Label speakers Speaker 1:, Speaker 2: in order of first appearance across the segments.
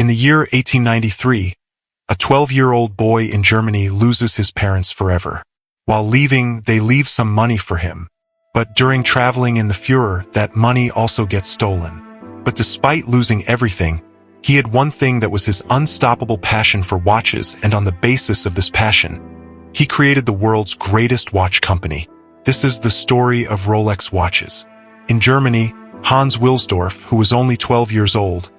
Speaker 1: In the year 1893, a 12-year-old boy in Germany loses his parents forever. While leaving, they leave some money for him. But during traveling in the Führer, that money also gets stolen. But despite losing everything, he had one thing that was his unstoppable passion for watches, and on the basis of this passion, he created the world's greatest watch company. This is the story of Rolex watches. In Germany, Hans Wilsdorf, who was only 12 years old,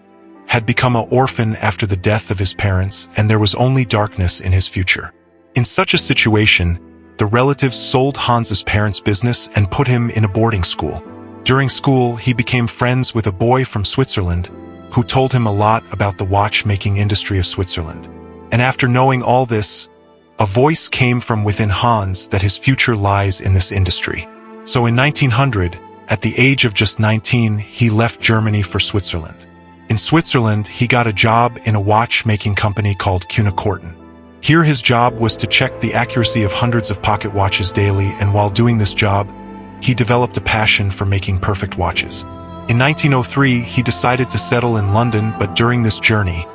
Speaker 1: had become an orphan after the death of his parents, and there was only darkness in his future. In such a situation, the relatives sold Hans's parents' business and put him in a boarding school. During school, he became friends with a boy from Switzerland who told him a lot about the watchmaking industry of Switzerland. And after knowing all this, a voice came from within Hans that his future lies in this industry. So in 1900, at the age of just 19, he left Germany for Switzerland. In Switzerland, he got a job in a watchmaking company called Kuehne+Korten. Here his job was to check the accuracy of hundreds of pocket watches daily, and while doing this job, he developed a passion for making perfect watches. In 1903, he decided to settle in London, but during this journey,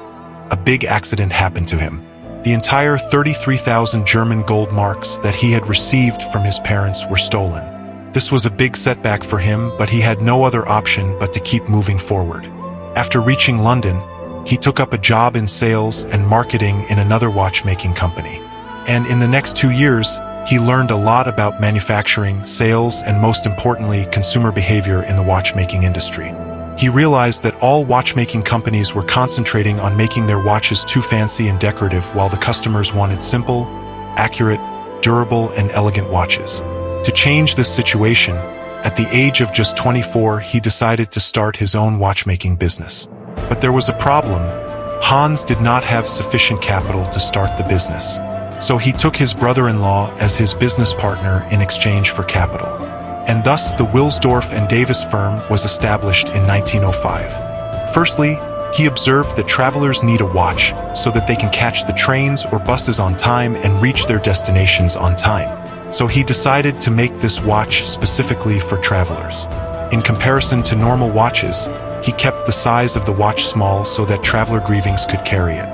Speaker 1: a big accident happened to him. The entire 33,000 German gold marks that he had received from his parents were stolen. This was a big setback for him, but he had no other option but to keep moving forward. After reaching London, he took up a job in sales and marketing in another watchmaking company. And in the next 2 years, he learned a lot about manufacturing, sales, and most importantly, consumer behavior in the watchmaking industry. He realized that all watchmaking companies were concentrating on making their watches too fancy and decorative, while the customers wanted simple, accurate, durable, and elegant watches. To change this situation, at the age of just 24, he decided to start his own watchmaking business. But there was a problem. Hans did not have sufficient capital to start the business. So he took his brother-in-law as his business partner in exchange for capital. And thus the Wilsdorf and Davis firm was established in 1905. Firstly, he observed that travelers need a watch so that they can catch the trains or buses on time and reach their destinations on time. So he decided to make this watch specifically for travelers. In comparison to normal watches, he kept the size of the watch small so that traveler grievings could carry it.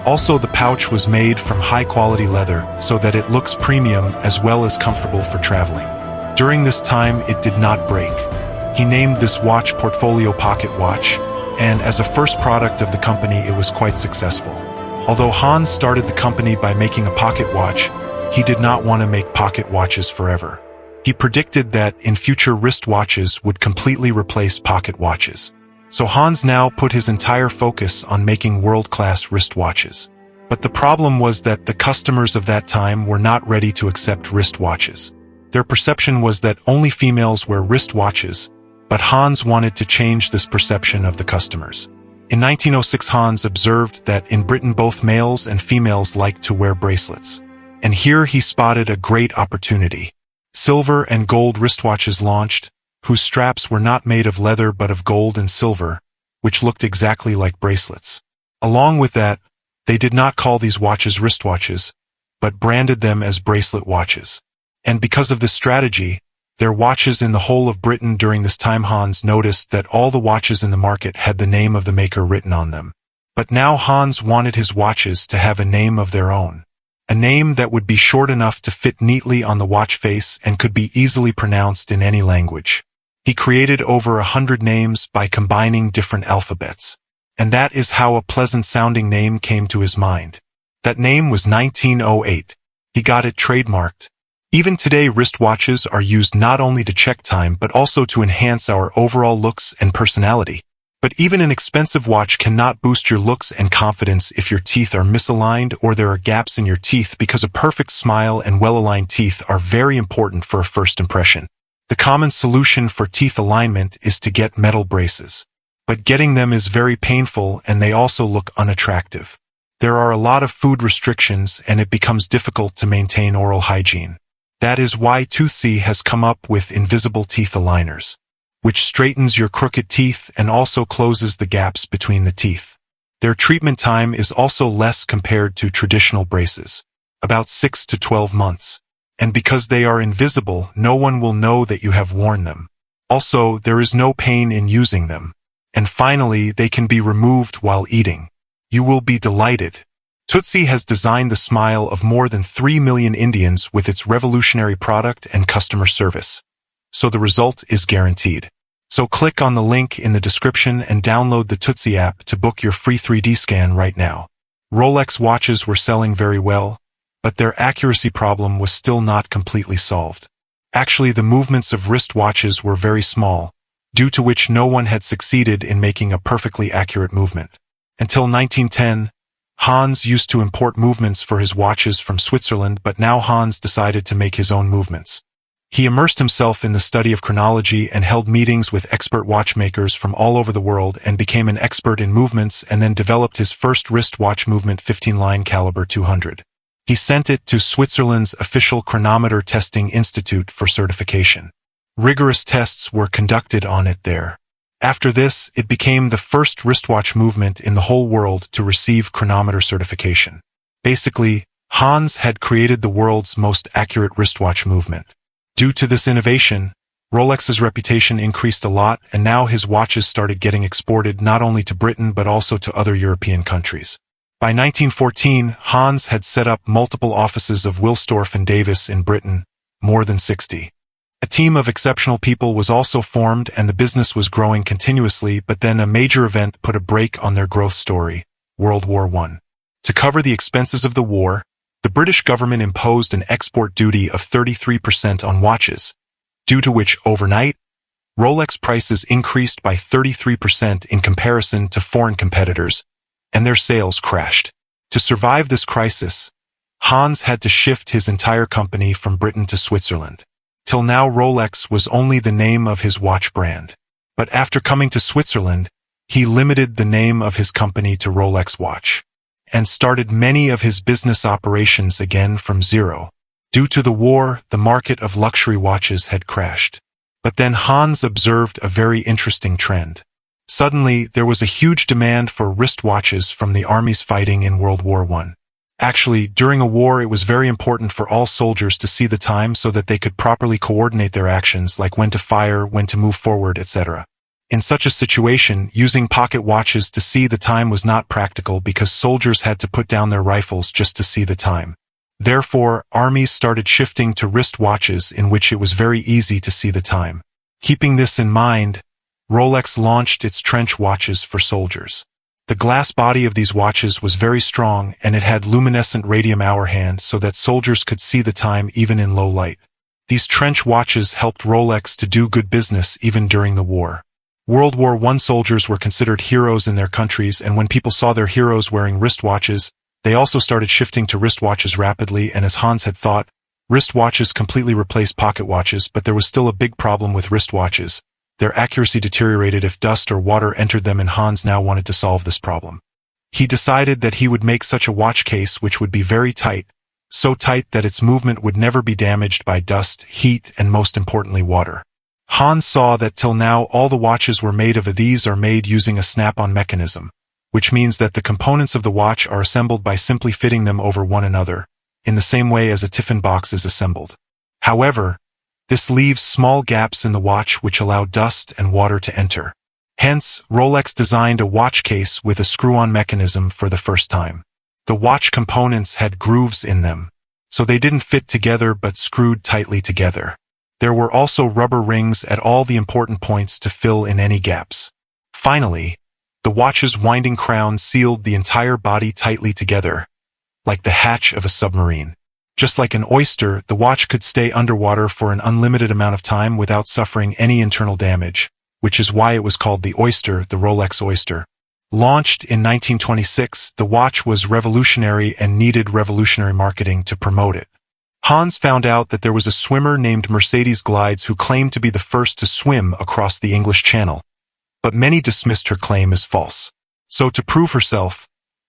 Speaker 1: Also, the pouch was made from high-quality leather so that it looks premium as well as comfortable for traveling. During this time, it did not break. He named this watch Portfolio Pocket Watch, and as a first product of the company, it was quite successful. Although Hans started the company by making a pocket watch, he did not want to make pocket watches forever. He predicted that in future wristwatches would completely replace pocket watches. So Hans now put his entire focus on making world-class wristwatches. But the problem was that the customers of that time were not ready to accept wristwatches. Their perception was that only females wear wristwatches, but Hans wanted to change this perception of the customers. In 1906, Hans observed that in Britain both males and females liked to wear bracelets. And here he spotted a great opportunity. Silver and gold wristwatches launched, whose straps were not made of leather but of gold and silver, which looked exactly like bracelets. Along with that, they did not call these watches wristwatches, but branded them as bracelet watches. And because of this strategy, their watches in the whole of Britain during this time, Hans noticed that all the watches in the market had the name of the maker written on them. But now Hans wanted his watches to have a name of their own. A name that would be short enough to fit neatly on the watch face and could be easily pronounced in any language. He created over 100 names by combining different alphabets. And that is how a pleasant-sounding name came to his mind. That name was 1908. He got it trademarked. Even today, wristwatches are used not only to check time but also to enhance our overall looks and personality. But even an expensive watch cannot boost your looks and confidence if your teeth are misaligned or there are gaps in your teeth, because a perfect smile and well-aligned teeth are very important for a first impression. The common solution for teeth alignment is to get metal braces. But getting them is very painful, and they also look unattractive. There are a lot of food restrictions and it becomes difficult to maintain oral hygiene. That is why Toothsy has come up with invisible teeth aligners, which straightens your crooked teeth and also closes the gaps between the teeth. Their treatment time is also less compared to traditional braces, about 6 to 12 months. And because they are invisible, no one will know that you have worn them. Also, there is no pain in using them. And finally, they can be removed while eating. You will be delighted. Tootsie has designed the smile of more than 3 million Indians with its revolutionary product and customer service. So the result is guaranteed. So click on the link in the description and download the Tootsie app to book your free 3D scan right now. Rolex watches were selling very well, but their accuracy problem was still not completely solved. Actually, the movements of wrist watches were very small, due to which no one had succeeded in making a perfectly accurate movement. Until 1910, Hans used to import movements for his watches from Switzerland, but now Hans decided to make his own movements. He immersed himself in the study of chronology and held meetings with expert watchmakers from all over the world and became an expert in movements, and then developed his first wrist watch movement 15-line caliber 200. He sent it to Switzerland's official chronometer testing institute for certification. Rigorous tests were conducted on it there. After this, it became the first wristwatch movement in the whole world to receive chronometer certification. Basically, Hans had created the world's most accurate wristwatch movement. Due to this innovation, Rolex's reputation increased a lot, and now his watches started getting exported not only to Britain but also to other European countries. By 1914, Hans had set up multiple offices of Wilsdorf and Davis in Britain, more than 60. A team of exceptional people was also formed and the business was growing continuously, but then a major event put a brake on their growth story, World War I. To cover the expenses of the war, the British government imposed an export duty of 33% on watches, due to which overnight, Rolex prices increased by 33% in comparison to foreign competitors, and their sales crashed. To survive this crisis, Hans had to shift his entire company from Britain to Switzerland. Till now, Rolex was only the name of his watch brand. But after coming to Switzerland, he limited the name of his company to Rolex Watch, and started many of his business operations again from zero. Due to the war, the market of luxury watches had crashed. But then Hans observed a very interesting trend. Suddenly, there was a huge demand for wristwatches from the armies fighting in World War I. Actually, during a war, it was very important for all soldiers to see the time so that they could properly coordinate their actions, like when to fire, when to move forward, etc. In such a situation, using pocket watches to see the time was not practical because soldiers had to put down their rifles just to see the time. Therefore, armies started shifting to wrist watches in which it was very easy to see the time. Keeping this in mind, Rolex launched its trench watches for soldiers. The glass body of these watches was very strong, and it had luminescent radium hour hand so that soldiers could see the time even in low light. These trench watches helped Rolex to do good business even during the war. World War I soldiers were considered heroes in their countries, and when people saw their heroes wearing wristwatches, they also started shifting to wristwatches rapidly, and as Hans had thought, wristwatches completely replaced pocket watches, but there was still a big problem with wristwatches. Their accuracy deteriorated if dust or water entered them, and Hans now wanted to solve this problem. He decided that he would make such a watch case which would be very tight, so tight that its movement would never be damaged by dust, heat, and most importantly water. Hans saw that till now all the watches were made of these are made using a snap-on mechanism, which means that the components of the watch are assembled by simply fitting them over one another, in the same way as a tiffin box is assembled. However, this leaves small gaps in the watch which allow dust and water to enter. Hence, Rolex designed a watch case with a screw-on mechanism for the first time. The watch components had grooves in them, so they didn't fit together but screwed tightly together. There were also rubber rings at all the important points to fill in any gaps. Finally, the watch's winding crown sealed the entire body tightly together, like the hatch of a submarine. Just like an oyster, the watch could stay underwater for an unlimited amount of time without suffering any internal damage, which is why it was called the Oyster, the Rolex Oyster. Launched in 1926, the watch was revolutionary and needed revolutionary marketing to promote it. Hans found out that there was a swimmer named Mercedes Glides who claimed to be the first to swim across the English Channel, but many dismissed her claim as false. So to prove herself,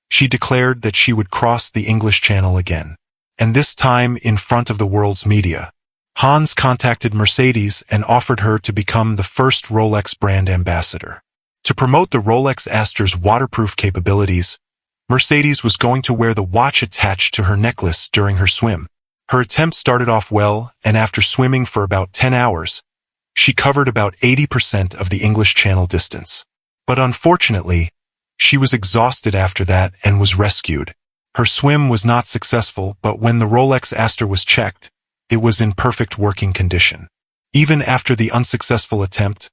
Speaker 1: she declared that she would cross the English Channel again, and this time in front of the world's media. Hans contacted Mercedes and offered her to become the first Rolex brand ambassador. To promote the Rolex Aster's waterproof capabilities, Mercedes was going to wear the watch attached to her necklace during her swim. Her attempt started off well, and after swimming for about 10 hours, she covered about 80% of the English Channel distance. But unfortunately, She was exhausted after that and was rescued. Her swim was not successful, but when the Rolex Aster was checked, it was in perfect working condition. Even after the unsuccessful attempt,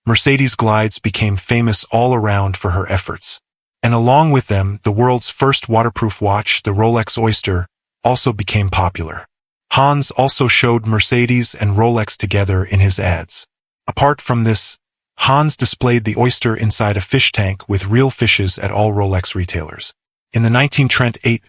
Speaker 1: Mercedes glides became famous all around for her efforts. And along with them, the world's first waterproof watch, the Rolex Oyster, also became popular. Hans also showed Mercedes and Rolex together in his ads. Apart from this, Hans displayed the Oyster inside a fish tank with real fishes at all Rolex retailers. In the 1938,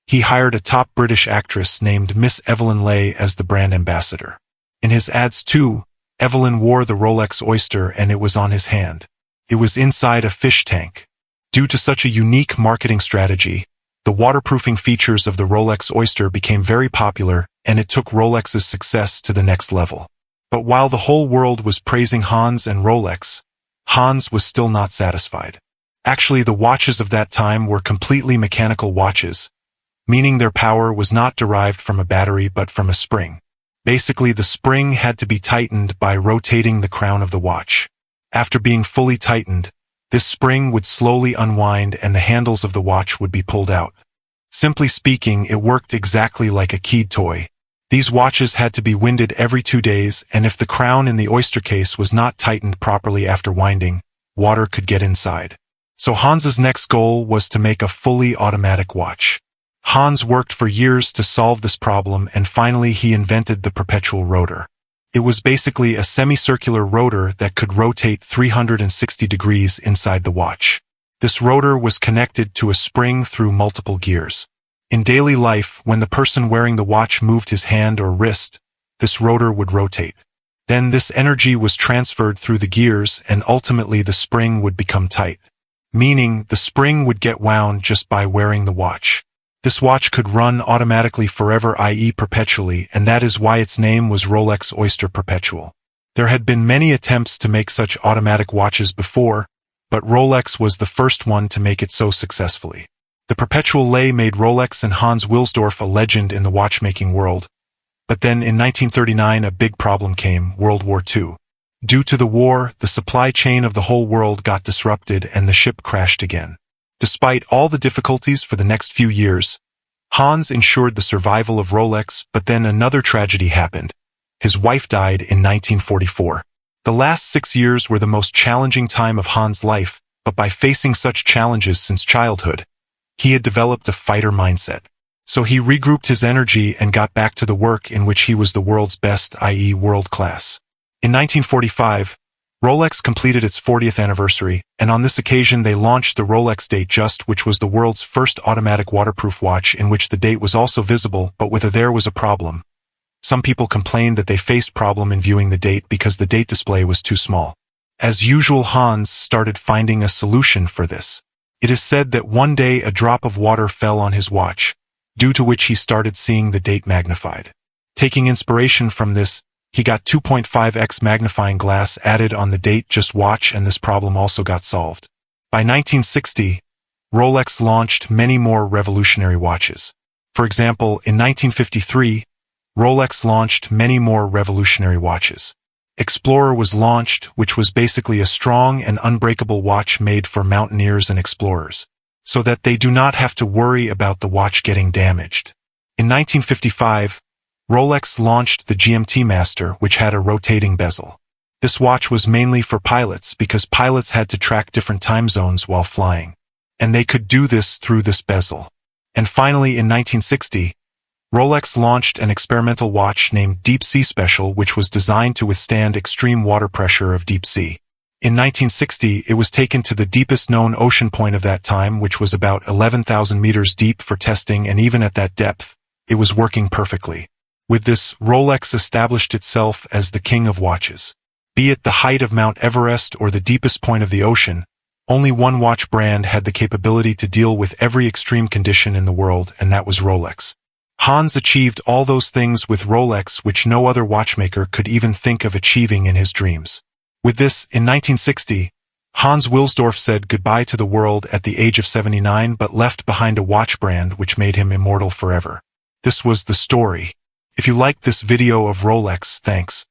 Speaker 1: he hired a top British actress named Miss Evelyn Leigh as the brand ambassador. In his ads too, Evelyn wore the Rolex Oyster and it was on his hand. It was inside a fish tank. Due to such a unique marketing strategy, the waterproofing features of the Rolex Oyster became very popular and it took Rolex's success to the next level. But while the whole world was praising Hans and Rolex, Hans was still not satisfied. Actually, the watches of that time were completely mechanical watches, meaning their power was not derived from a battery but from a spring. Basically, the spring had to be tightened by rotating the crown of the watch. After being fully tightened, this spring would slowly unwind and the handles of the watch would be pulled out. Simply speaking, it worked exactly like a keyed toy. These watches had to be winded every 2 days, and if the crown in the Oyster case was not tightened properly after winding, water could get inside. So Hans's next goal was to make a fully automatic watch. Hans worked for years to solve this problem and finally he invented the perpetual rotor. It was basically a semicircular rotor that could rotate 360 degrees inside the watch. This rotor was connected to a spring through multiple gears. In daily life, when the person wearing the watch moved his hand or wrist, this rotor would rotate. Then this energy was transferred through the gears and ultimately the spring would become tight. Meaning, the spring would get wound just by wearing the watch. This watch could run automatically forever, i.e. perpetually, and that is why its name was Rolex Oyster Perpetual. There had been many attempts to make such automatic watches before, but Rolex was the first one to make it so successfully. The Perpetual Leigh made Rolex and Hans Wilsdorf a legend in the watchmaking world. But then in 1939 a big problem came, World War II. Due to the war, the supply chain of the whole world got disrupted and the ship crashed again. Despite all the difficulties for the next few years, Hans ensured the survival of Rolex, but then another tragedy happened. His wife died in 1944. The last 6 years were the most challenging time of Hans' life, but by facing such challenges since childhood, he had developed a fighter mindset. So he regrouped his energy and got back to the work in which he was the world's best, i.e. world class. In 1945, Rolex completed its 40th anniversary, and on this occasion they launched the Rolex Datejust, which was the world's first automatic waterproof watch in which the date was also visible, but there was a problem. Some people complained that they faced problem in viewing the date because the date display was too small. As usual, Hans started finding a solution for this. It is said that one day a drop of water fell on his watch, due to which he started seeing the date magnified. Taking inspiration from this, he got 2.5x magnifying glass added on the Datejust watch and this problem also got solved. By 1960, Rolex launched many more revolutionary watches. For example, in 1953, Rolex launched many more revolutionary watches. Explorer was launched, which was basically a strong and unbreakable watch made for mountaineers and explorers, so that they do not have to worry about the watch getting damaged. In 1955, Rolex launched the GMT Master, which had a rotating bezel. This watch was mainly for pilots because pilots had to track different time zones while flying, and they could do this through this bezel. And finally, in 1960, Rolex launched an experimental watch named Deep Sea Special, which was designed to withstand extreme water pressure of deep sea. In 1960, it was taken to the deepest known ocean point of that time, which was about 11,000 meters deep for testing, and even at that depth, it was working perfectly. With this, Rolex established itself as the king of watches. Be it the height of Mount Everest or the deepest point of the ocean, only one watch brand had the capability to deal with every extreme condition in the world, and that was Rolex. Hans achieved all those things with Rolex which no other watchmaker could even think of achieving in his dreams. With this, in 1960, Hans Wilsdorf said goodbye to the world at the age of 79 but left behind a watch brand which made him immortal forever. This was the story. If you liked this video of Rolex, thanks.